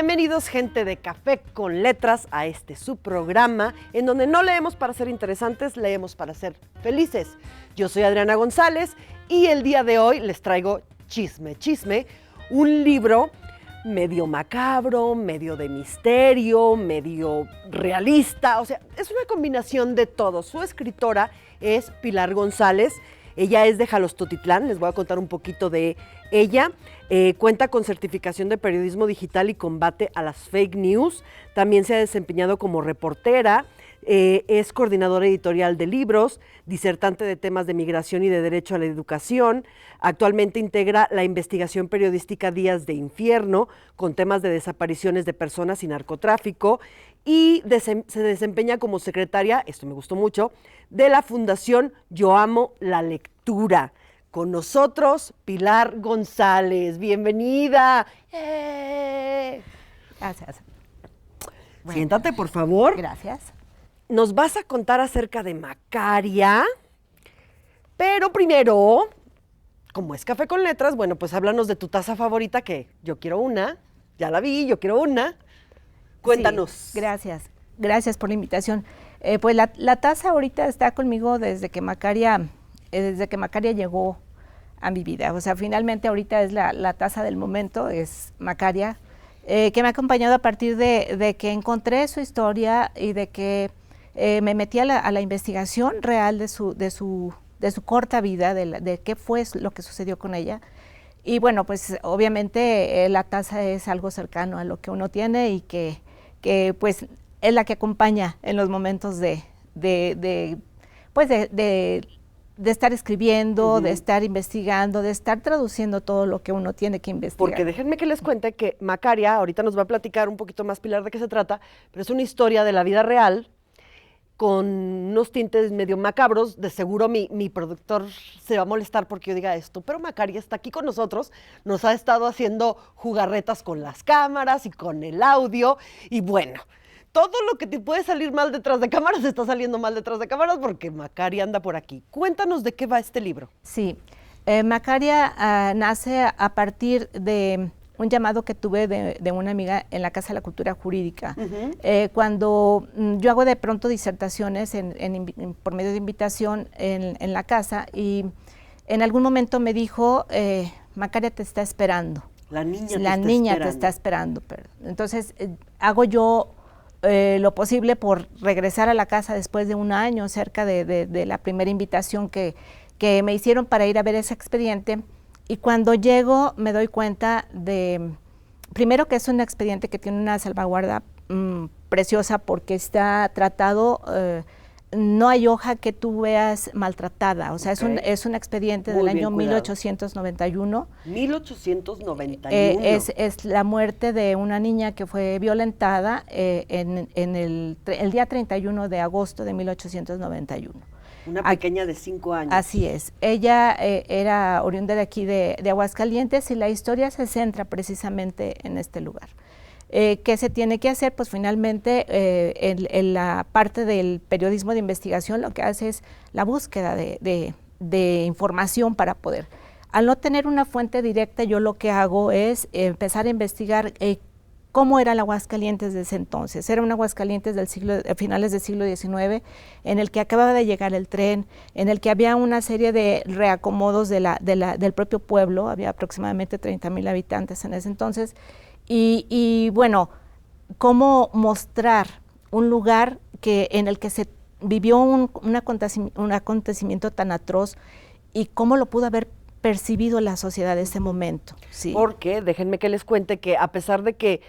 Bienvenidos, gente de Café con Letras, a este su programa en donde no leemos para ser interesantes, leemos para ser felices. Yo soy Adriana González y el día de hoy les traigo Chisme, un libro medio macabro, medio de misterio, medio realista, o sea, es una combinación de todo. Su escritora es Pilar González. Ella es de Jalostotitlán, les voy a contar un poquito de ella. Cuenta con certificación de periodismo digital y combate a las fake news. También se ha desempeñado como reportera, es coordinadora editorial de libros, disertante de temas de migración y de derecho a la educación. Actualmente integra la investigación periodística Días de Infierno, con temas de desapariciones de personas y narcotráfico. Y se desempeña como secretaria, esto me gustó mucho, de la Fundación Yo Amo la Lectura. Con nosotros, Pilar González. ¡Bienvenida! Gracias. Bueno, siéntate, por favor. Gracias. Nos vas a contar acerca de Macaria, pero primero, como es Café con Letras, bueno, pues háblanos de tu taza favorita, que yo quiero una, ya la vi, yo quiero una. Cuéntanos. Sí, gracias por la invitación. Pues la taza ahorita está conmigo desde que Macaria llegó a mi vida. O sea, finalmente ahorita es la taza del momento, es Macaria, que me ha acompañado a partir de que encontré su historia y de que me metí a la investigación real de su corta vida, de qué fue lo que sucedió con ella. Y bueno, pues obviamente la taza es algo cercano a lo que uno tiene y que pues es la que acompaña en los momentos de estar escribiendo, de estar investigando, de estar traduciendo todo lo que uno tiene que investigar. Porque déjenme que les cuente que Macaria, ahorita nos va a platicar un poquito más Pilar de qué se trata, pero es una historia de la vida real con unos tintes medio macabros. De seguro mi productor se va a molestar porque yo diga esto, pero Macaria está aquí con nosotros, nos ha estado haciendo jugarretas con las cámaras y con el audio, y bueno, todo lo que te puede salir mal detrás de cámaras está saliendo mal detrás de cámaras porque Macaria anda por aquí. Cuéntanos de qué va este libro. Sí, Macaria nace a partir de un llamado que tuve de una amiga en la Casa de la Cultura Jurídica. Cuando yo hago de pronto disertaciones por medio de invitación en la casa, y en algún momento me dijo, Macaria te está esperando. La niña te está esperando. Entonces hago yo lo posible por regresar a la casa después de un año, cerca de la primera invitación que me hicieron para ir a ver ese expediente. Y cuando llego me doy cuenta primero que es un expediente que tiene una salvaguarda preciosa porque está tratado, no hay hoja que tú veas maltratada, o sea, es un expediente del año 1891. 1891. Es la muerte de una niña que fue violentada en el día 31 de agosto de 1891. Una pequeña de 5 años. Así es. Ella era oriunda de aquí de Aguascalientes, y la historia se centra precisamente en este lugar. ¿Qué se tiene que hacer? Pues finalmente en la parte del periodismo de investigación lo que hace es la búsqueda de información para poder. Al no tener una fuente directa, yo lo que hago es empezar a investigar cómo era el Aguascalientes de ese entonces. Era un Aguascalientes finales del siglo XIX, en el que acababa de llegar el tren, en el que había una serie de reacomodos del propio pueblo, había aproximadamente 30,000 habitantes en ese entonces, y bueno, cómo mostrar un lugar en el que se vivió un acontecimiento tan atroz, y cómo lo pudo haber percibido la sociedad de ese momento. Sí. Porque déjenme que les cuente que a pesar de que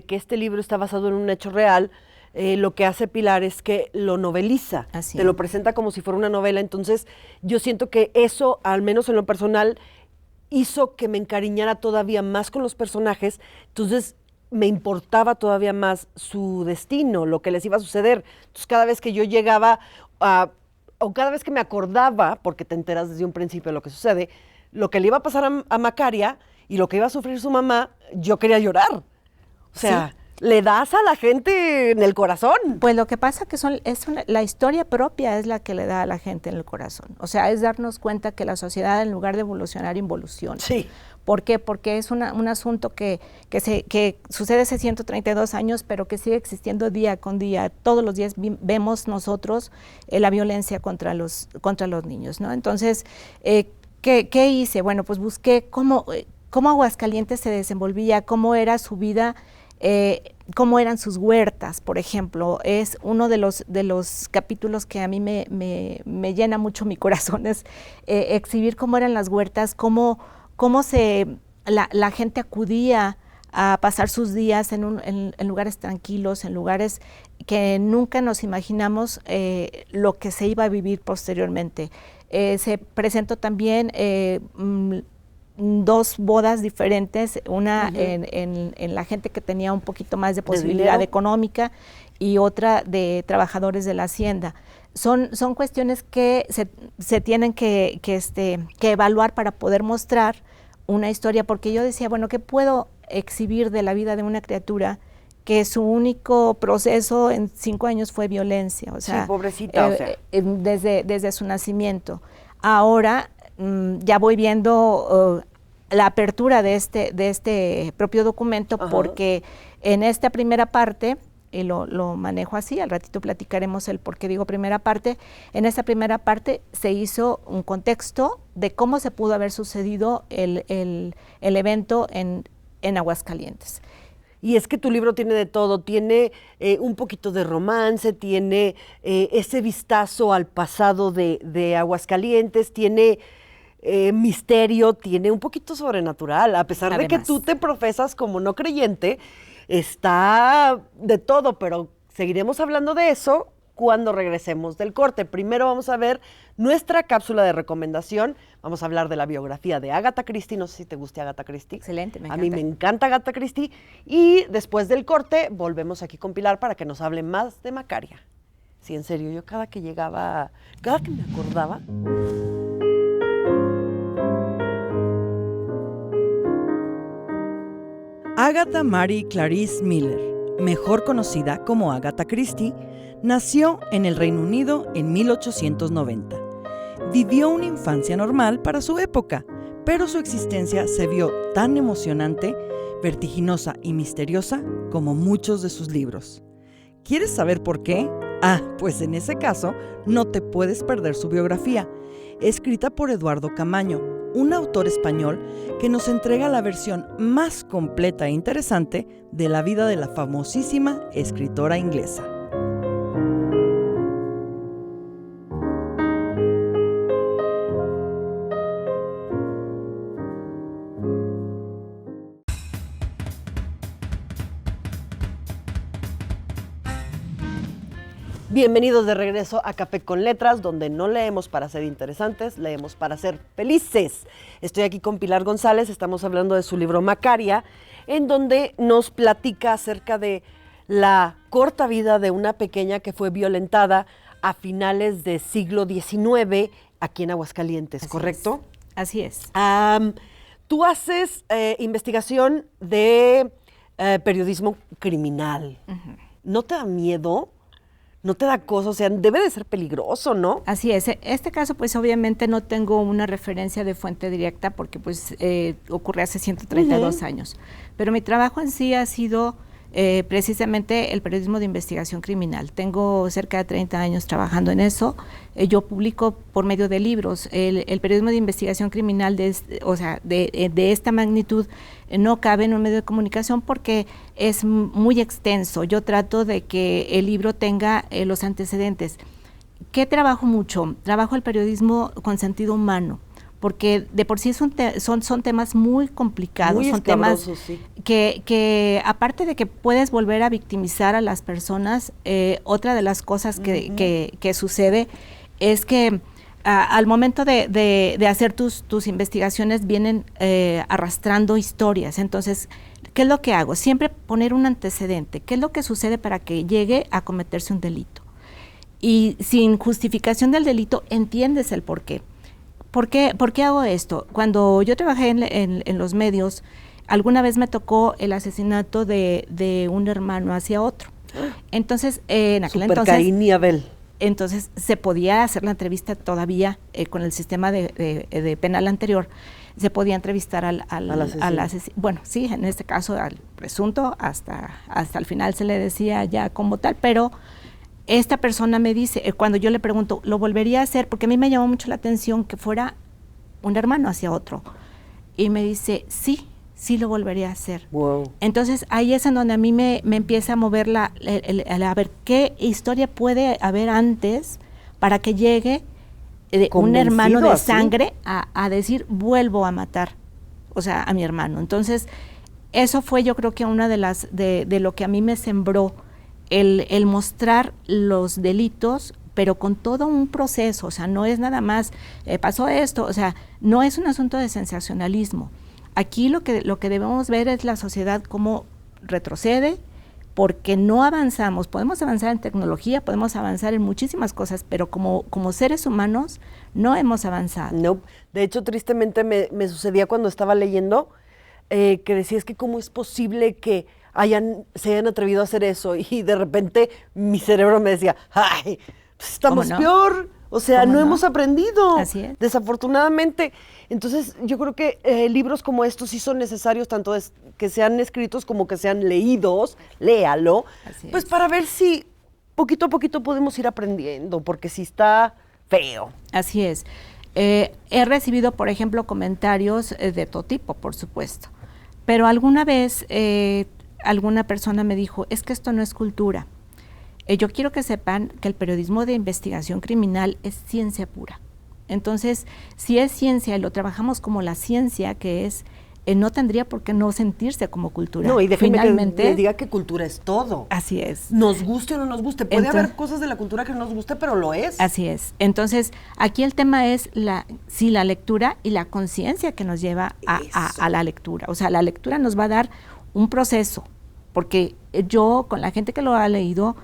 este libro está basado en un hecho real, lo que hace Pilar es que lo noveliza, te lo presenta como si fuera una novela. Entonces yo siento que eso, al menos en lo personal, hizo que me encariñara todavía más con los personajes. Entonces me importaba todavía más su destino, lo que les iba a suceder. Entonces cada vez que yo llegaba o cada vez que me acordaba, porque te enteras desde un principio de lo que sucede, lo que le iba a pasar a Macaria y lo que iba a sufrir su mamá, yo quería llorar. O sea, ¿sí? Le das a la gente en el corazón. Pues lo que pasa que la historia propia es la que le da a la gente en el corazón. O sea, es darnos cuenta que la sociedad, en lugar de evolucionar, involuciona. Sí. ¿Por qué? Porque es un asunto que sucede hace 132 años, pero que sigue existiendo día con día. Todos los días vemos nosotros la violencia contra los niños, ¿no? Entonces, ¿qué hice? Bueno, pues busqué cómo Aguascalientes se desenvolvía, cómo era su vida, cómo eran sus huertas, por ejemplo. Es uno de los capítulos que a mí me llena mucho mi corazón, es exhibir cómo eran las huertas, cómo la gente acudía a pasar sus días en lugares tranquilos, en lugares que nunca nos imaginamos lo que se iba a vivir posteriormente. Se presentó también 2 bodas diferentes, una en la gente que tenía un poquito más de posibilidad económica y otra de trabajadores de la hacienda. Son cuestiones que se tienen que evaluar para poder mostrar una historia, porque yo decía, bueno, ¿qué puedo exhibir de la vida de una criatura que su único proceso en 5 años fue violencia? O sea, sí, pobrecita, desde su nacimiento. Ahora ya voy viendo la apertura de este propio documento, porque en esta primera parte, y lo manejo así, al ratito platicaremos el por qué digo primera parte. En esta primera parte se hizo un contexto de cómo se pudo haber sucedido el evento en Aguascalientes. Y es que tu libro tiene de todo, tiene un poquito de romance, tiene ese vistazo al pasado de Aguascalientes, tiene misterio, tiene un poquito sobrenatural, a pesar de que tú te profesas como no creyente. Está de todo, pero seguiremos hablando de eso cuando regresemos del corte. Primero vamos a ver nuestra cápsula de recomendación. Vamos a hablar de la biografía de Agatha Christie. No sé si te guste Agatha Christie. Excelente, me encanta. A mí me encanta Agatha Christie. Y después del corte volvemos aquí con Pilar para que nos hable más de Macaria. Sí, en serio, yo cada que me acordaba... Agatha Mary Clarice Miller, mejor conocida como Agatha Christie, nació en el Reino Unido en 1890. Vivió una infancia normal para su época, pero su existencia se vio tan emocionante, vertiginosa y misteriosa como muchos de sus libros. ¿Quieres saber por qué? Pues en ese caso, no te puedes perder su biografía, escrita por Eduardo Camaño, un autor español que nos entrega la versión más completa e interesante de la vida de la famosísima escritora inglesa. Bienvenidos de regreso a Café con Letras, donde no leemos para ser interesantes, leemos para ser felices. Estoy aquí con Pilar González, estamos hablando de su libro Macaria, en donde nos platica acerca de la corta vida de una pequeña que fue violentada a finales del siglo XIX aquí en Aguascalientes, ¿correcto? Así es. Tú haces investigación de periodismo criminal. ¿No te da miedo? ¿No te da cosa? O sea, debe de ser peligroso, ¿no? Así es. Este caso, pues obviamente no tengo una referencia de fuente directa porque pues ocurre hace 132 años. Pero mi trabajo en sí ha sido precisamente el periodismo de investigación criminal. Tengo cerca de 30 años trabajando en eso. Yo publico por medio de libros. El periodismo de investigación criminal de esta magnitud no cabe en un medio de comunicación porque es muy extenso. Yo trato de que el libro tenga los antecedentes. ¿Qué trabajo mucho? Trabajo el periodismo con sentido humano, porque de por sí son temas muy complicados, muy son temas sí, que aparte de que puedes volver a victimizar a las personas, otra de las cosas que sucede es que al momento de hacer tus investigaciones vienen arrastrando historias. Entonces, ¿qué es lo que hago? Siempre poner un antecedente. ¿Qué es lo que sucede para que llegue a cometerse un delito? Y sin justificación del delito entiendes el por qué. ¿Por qué hago esto? Cuando yo trabajé en los medios, alguna vez me tocó el asesinato de un hermano hacia otro. Entonces, en aquel entonces... Caín y Abel. Entonces, se podía hacer la entrevista todavía con el sistema de penal anterior. se podía entrevistar al asesino. Bueno, sí, en este caso al presunto, hasta el final se le decía ya como tal, pero esta persona me dice, cuando yo le pregunto, ¿lo volvería a hacer? Porque a mí me llamó mucho la atención que fuera un hermano hacia otro. Y me dice, sí lo volvería a hacer. Wow. Entonces ahí es en donde a mí me empieza a mover a ver qué historia puede haber antes para que llegue un hermano de sangre a decir, vuelvo a matar, o sea, a mi hermano. Entonces, eso fue, yo creo que una de lo que a mí me sembró, el mostrar los delitos, pero con todo un proceso, o sea, no es nada más, pasó esto, o sea, no es un asunto de sensacionalismo. Aquí lo que debemos ver es la sociedad cómo retrocede, porque no avanzamos. Podemos avanzar en tecnología, podemos avanzar en muchísimas cosas, pero como seres humanos no hemos avanzado. No, de hecho, tristemente me sucedía cuando estaba leyendo, que decía, es que cómo es posible que se hayan atrevido a hacer eso, y de repente mi cerebro me decía, ¡ay, pues estamos peor! O sea, no hemos aprendido. Así es. Desafortunadamente. Entonces, yo creo que libros como estos sí son necesarios, tanto que sean escritos como que sean leídos, léalo, pues para ver si poquito a poquito podemos ir aprendiendo, porque sí está feo. Así es. He recibido, por ejemplo, comentarios de todo tipo, por supuesto, pero alguna vez alguna persona me dijo, es que esto no es cultura. Yo quiero que sepan que el periodismo de investigación criminal es ciencia pura. Entonces, si es ciencia y lo trabajamos como la ciencia que es, no tendría por qué no sentirse como cultura. No, y déjenme que les diga que cultura es todo. Así es. Nos guste o no nos guste. Puede haber cosas de la cultura que no nos guste, pero lo es. Así es. Entonces, aquí el tema es la lectura y la conciencia que nos lleva a la lectura. O sea, la lectura nos va a dar un proceso, porque yo, con la gente que lo ha leído,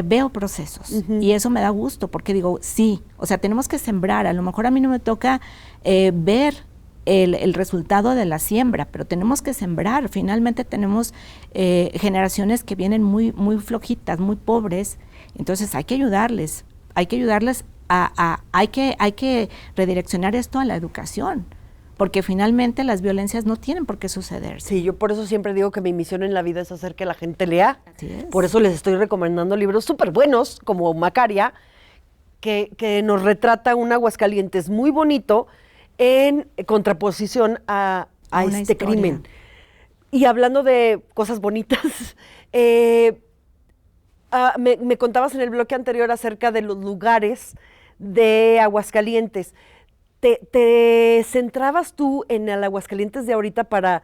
veo procesos, y eso me da gusto, porque digo, sí, o sea, tenemos que sembrar. A lo mejor a mí no me toca ver el resultado de la siembra, pero tenemos que sembrar. Finalmente tenemos generaciones que vienen muy, muy flojitas, muy pobres, entonces hay que ayudarles hay que redireccionar esto a la educación, porque finalmente las violencias no tienen por qué suceder. Sí, yo por eso siempre digo que mi misión en la vida es hacer que la gente lea. Así es. Por eso les estoy recomendando libros súper buenos, como Macaria, que nos retrata un Aguascalientes muy bonito en contraposición a este historia. Crimen. Y hablando de cosas bonitas, me contabas en el bloque anterior acerca de los lugares de Aguascalientes. ¿Te centrabas tú en el Aguascalientes de ahorita para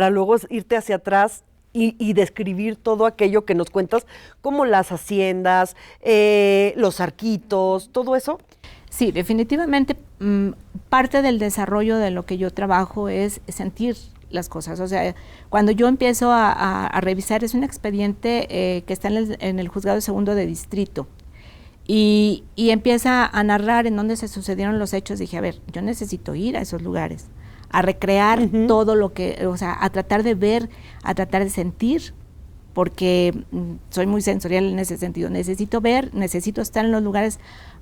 luego irte hacia atrás y describir todo aquello que nos cuentas, como las haciendas, los arquitos, todo eso? Sí, definitivamente parte del desarrollo de lo que yo trabajo es sentir las cosas. O sea, cuando yo empiezo a revisar, es un expediente que está en el juzgado segundo de distrito, y empieza a narrar en dónde se sucedieron los hechos. Dije, a ver, yo necesito ir a esos lugares, a recrear todo lo que, o sea, a tratar de ver, a tratar de sentir, porque soy muy sensorial en ese sentido. Necesito ver, necesito estar en los lugares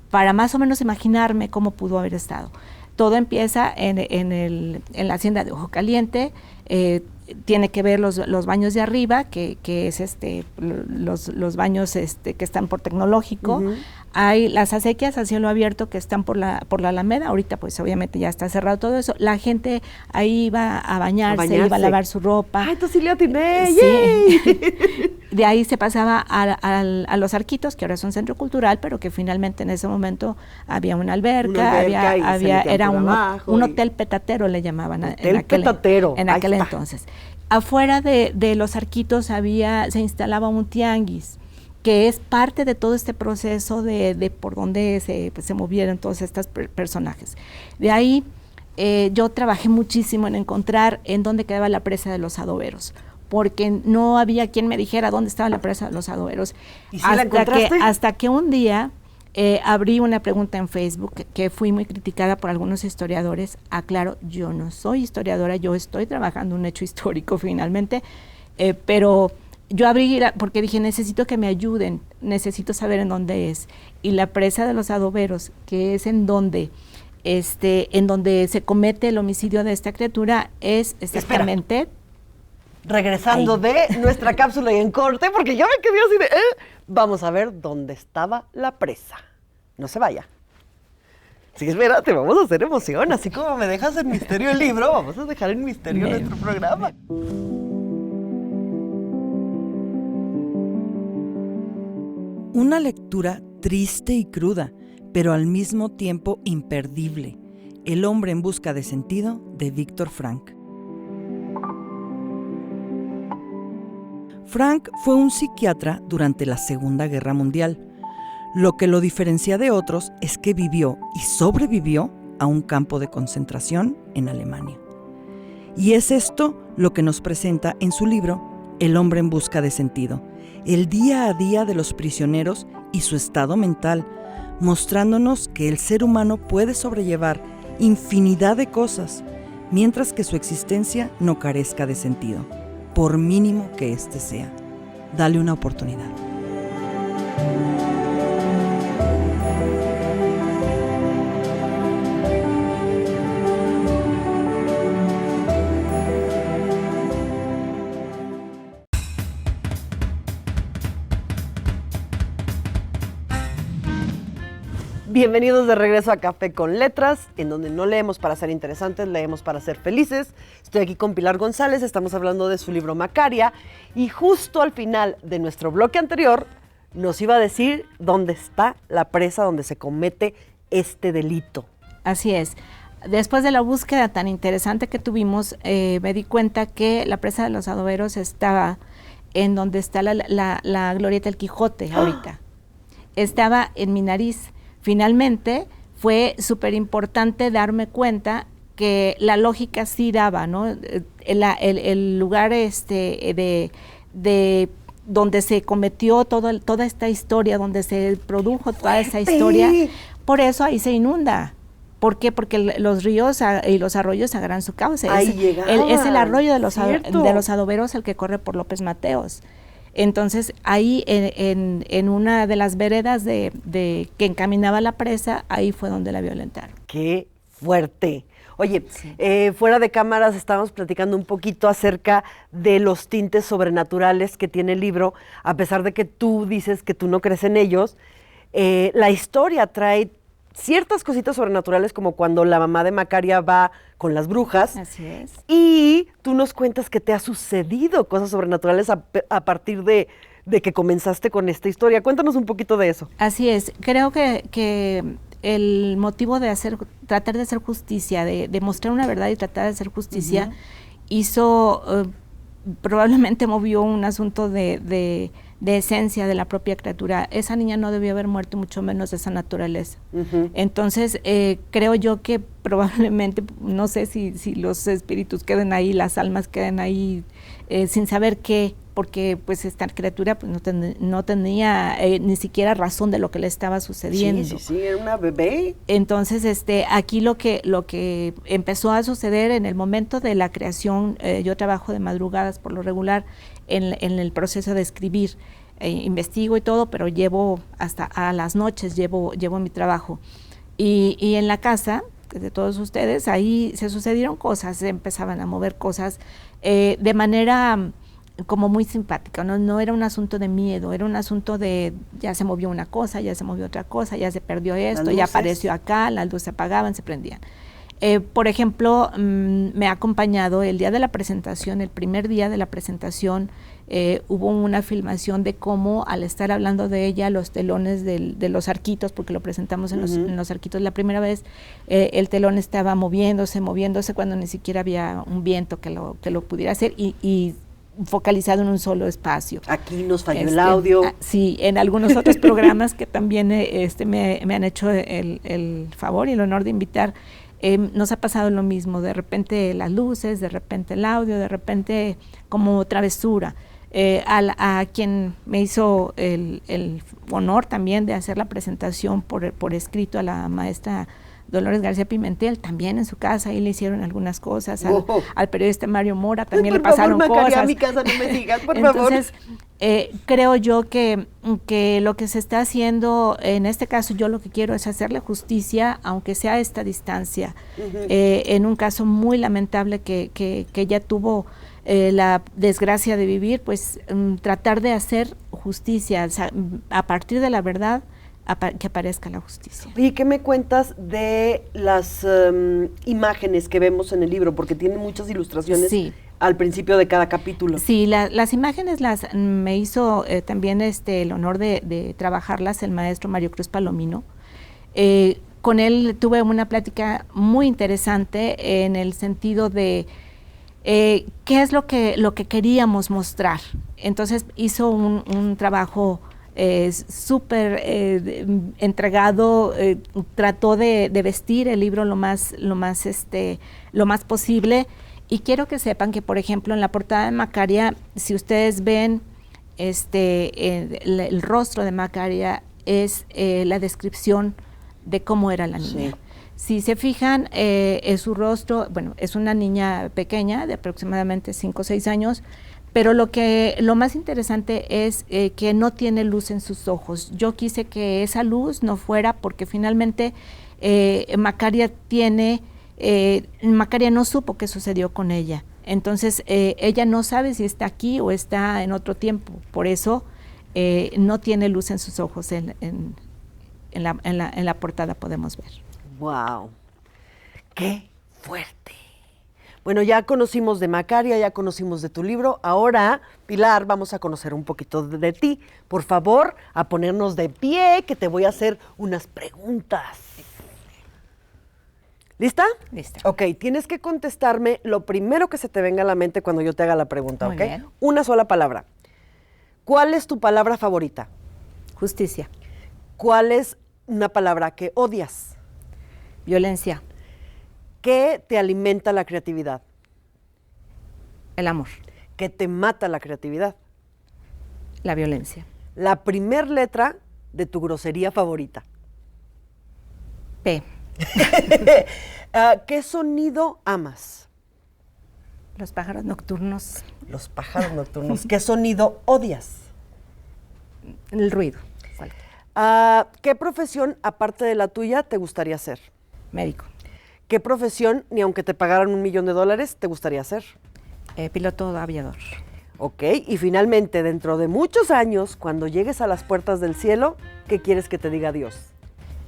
para más o menos imaginarme cómo pudo haber estado. Todo empieza en la hacienda de Ojo Caliente. Tiene que ver los baños de arriba, que es los baños que están por Tecnológico. Hay las acequias a cielo abierto que están por la Alameda. Ahorita pues obviamente ya está cerrado todo eso. La gente ahí iba a bañarse, iba a lavar su ropa. ¡Ay, tú sí le atiné! Sí. De ahí se pasaba a los arquitos, que ahora son centro cultural, pero que finalmente en ese momento había una alberca, era un hotel petatero, le llamaban en aquel entonces. Afuera de los arquitos se instalaba un tianguis, que es parte de todo este proceso de por donde se movieron todos estos personajes. De ahí yo trabajé muchísimo en encontrar en dónde quedaba la presa de los adoberos, porque no había quien me dijera dónde estaba la presa de los adoberos. ¿Y si la encontraste? Hasta que un día abrí una pregunta en Facebook que fui muy criticada por algunos historiadores. Aclaro, yo no soy historiadora, yo estoy trabajando un hecho histórico finalmente, pero yo abrí porque dije, necesito que me ayuden, necesito saber en dónde es. Y la presa de los adoberos, que es en donde en donde se comete el homicidio de esta criatura es exactamente... Regresando ahí. de nuestra cápsula y en corte, porque yo me quedé así de... Vamos a ver dónde estaba la presa. No se vaya. Sí, espérate, vamos a hacer emoción. Así como me dejas en misterio el libro, vamos a dejar en misterio nuestro programa. Una lectura triste y cruda, pero al mismo tiempo imperdible. El hombre en busca de sentido, de Víctor Frank. Frank fue un psiquiatra durante la Segunda Guerra Mundial. Lo que lo diferencia de otros es que vivió y sobrevivió a un campo de concentración en Alemania. Y es esto lo que nos presenta en su libro El hombre en busca de sentido, el día a día de los prisioneros y su estado mental, mostrándonos que el ser humano puede sobrellevar infinidad de cosas, mientras que su existencia no carezca de sentido, por mínimo que éste sea. Dale una oportunidad. Bienvenidos de regreso a Café con Letras, en donde no leemos para ser interesantes, leemos para ser felices. Estoy aquí con Pilar González, estamos hablando de su libro Macaria, y justo al final de nuestro bloque anterior nos iba a decir dónde está la presa donde se comete este delito. Así es. Después de la búsqueda tan interesante que tuvimos, me di cuenta que la presa de los Adoberos estaba en donde está la glorieta del Quijote ahorita. Estaba en mi nariz. Finalmente fue súper importante darme cuenta que la lógica sí daba, ¿no? El lugar de donde se cometió toda esta historia, donde se produjo toda esa historia, por eso ahí se inunda. ¿Por qué? Porque los ríos y los arroyos agarran su cauce. Es el arroyo de los Adoberos el que corre por López Mateos. Entonces, ahí en una de las veredas que encaminaba la presa, ahí fue donde la violentaron. ¡Qué fuerte! Oye, sí. Fuera de cámaras estábamos platicando un poquito acerca de los tintes sobrenaturales que tiene el libro, a pesar de que tú dices que tú no crees en ellos. La historia trae ciertas cositas sobrenaturales, como cuando la mamá de Macaria va con las brujas. Así es. Y tú nos cuentas que te ha sucedido cosas sobrenaturales a partir de que comenzaste con esta historia. Cuéntanos un poquito de eso. Así es. Creo que el motivo de tratar de hacer justicia, de mostrar una verdad y tratar de hacer justicia, probablemente movió un asunto de esencia de la propia criatura. Esa niña no debió haber muerto, mucho menos de esa naturaleza. Entonces, creo yo que probablemente, no sé si los espíritus queden ahí, las almas queden ahí, sin saber qué, porque pues esta criatura pues, no tenía ni siquiera razón de lo que le estaba sucediendo. Sí, era una bebé. Entonces, aquí lo que empezó a suceder en el momento de la creación, yo trabajo de madrugadas por lo regular en el proceso de escribir, investigo y todo, pero llevo hasta a las noches, llevo mi trabajo. Y en la casa de todos ustedes, ahí se sucedieron cosas, se empezaban a mover cosas de manera como muy simpática, no era un asunto de miedo, era un asunto de ya se movió una cosa, ya se movió otra cosa, ya se perdió esto, ya apareció acá, las luces se apagaban, se prendían. Por ejemplo, me ha acompañado el día de la presentación, el primer día de la presentación, hubo una filmación de cómo al estar hablando de ella, los telones de los arquitos, porque lo presentamos en los arquitos la primera vez, el telón estaba moviéndose cuando ni siquiera había un viento que lo pudiera hacer y focalizado en un solo espacio. Aquí nos falló el audio. Sí, en algunos otros programas que también me han hecho el favor y el honor de invitar, nos ha pasado lo mismo, de repente las luces, de repente el audio, de repente como travesura. A quien me hizo el honor también de hacer la presentación por escrito, a la maestra Dolores García Pimentel, también en su casa, ahí le hicieron algunas cosas, al periodista Mario Mora también le pasaron cosas. A mi casa no me digas, por Entonces, favor. creo yo que lo que se está haciendo, en este caso yo lo que quiero es hacerle justicia, aunque sea a esta distancia, en un caso muy lamentable que ella tuvo la desgracia de vivir, pues tratar de hacer justicia, o sea, a partir de la verdad, que aparezca la justicia. ¿Y qué me cuentas de las imágenes que vemos en el libro? Porque tiene muchas ilustraciones al principio de cada capítulo. Sí, las imágenes me hizo también el honor de trabajarlas el maestro Mario Cruz Palomino. Con él tuve una plática muy interesante en el sentido de qué es lo que queríamos mostrar. Entonces hizo un trabajo súper entregado, trató de vestir el libro lo más posible, y quiero que sepan que, por ejemplo, en la portada de Macaria, si ustedes ven el rostro de Macaria, es la descripción de cómo era la niña. Sí. Si se fijan, su rostro, bueno, es una niña pequeña de aproximadamente 5 o 6 años, pero lo más interesante es que no tiene luz en sus ojos. Yo quise que esa luz no fuera, porque finalmente Macaria no supo qué sucedió con ella. Entonces ella no sabe si está aquí o está en otro tiempo. Por eso no tiene luz en sus ojos. En la portada podemos ver. ¡Wow! ¡Qué fuerte! Bueno, ya conocimos de Macaria, ya conocimos de tu libro. Ahora, Pilar, vamos a conocer un poquito de ti. Por favor, a ponernos de pie, que te voy a hacer unas preguntas. ¿Lista? Lista. Ok, tienes que contestarme lo primero que se te venga a la mente cuando yo te haga la pregunta, Muy ¿ok? bien. Una sola palabra. ¿Cuál es tu palabra favorita? Justicia. ¿Cuál es una palabra que odias? Violencia. ¿Qué te alimenta la creatividad? El amor. ¿Qué te mata la creatividad? La violencia. La primer letra de tu grosería favorita. P. ¿Qué sonido amas? Los pájaros nocturnos. Los pájaros nocturnos. ¿Qué sonido odias? El ruido. ¿Qué profesión, aparte de la tuya, te gustaría hacer? Médico. ¿Qué profesión, ni aunque te pagaran $1 millón, te gustaría hacer? Piloto aviador. Ok, y finalmente, dentro de muchos años, cuando llegues a las puertas del cielo, ¿qué quieres que te diga Dios?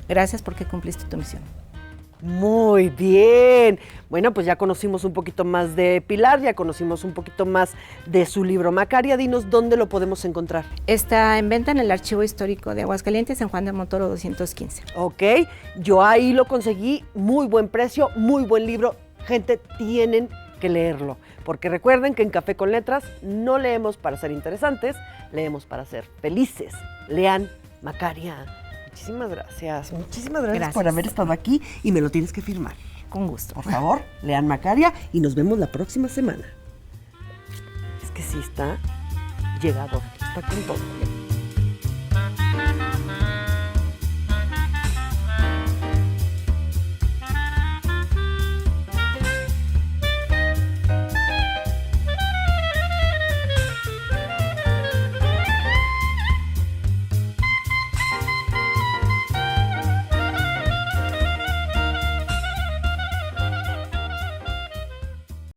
Gracias porque cumpliste tu misión. Muy bien. Bueno, pues ya conocimos un poquito más de Pilar, ya conocimos un poquito más de su libro Macaria. Dinos dónde lo podemos encontrar. Está en venta en el Archivo Histórico de Aguascalientes, en Juan de Montoro 215. Ok, yo ahí lo conseguí, muy buen precio, muy buen libro. Gente, tienen que leerlo, porque recuerden que en Café con Letras no leemos para ser interesantes, leemos para ser felices. Lean Macaria. Muchísimas gracias por haber estado aquí, y me lo tienes que firmar. Con gusto. Por favor, lean Macaria y nos vemos la próxima semana. Es que sí está llegador, está con todo.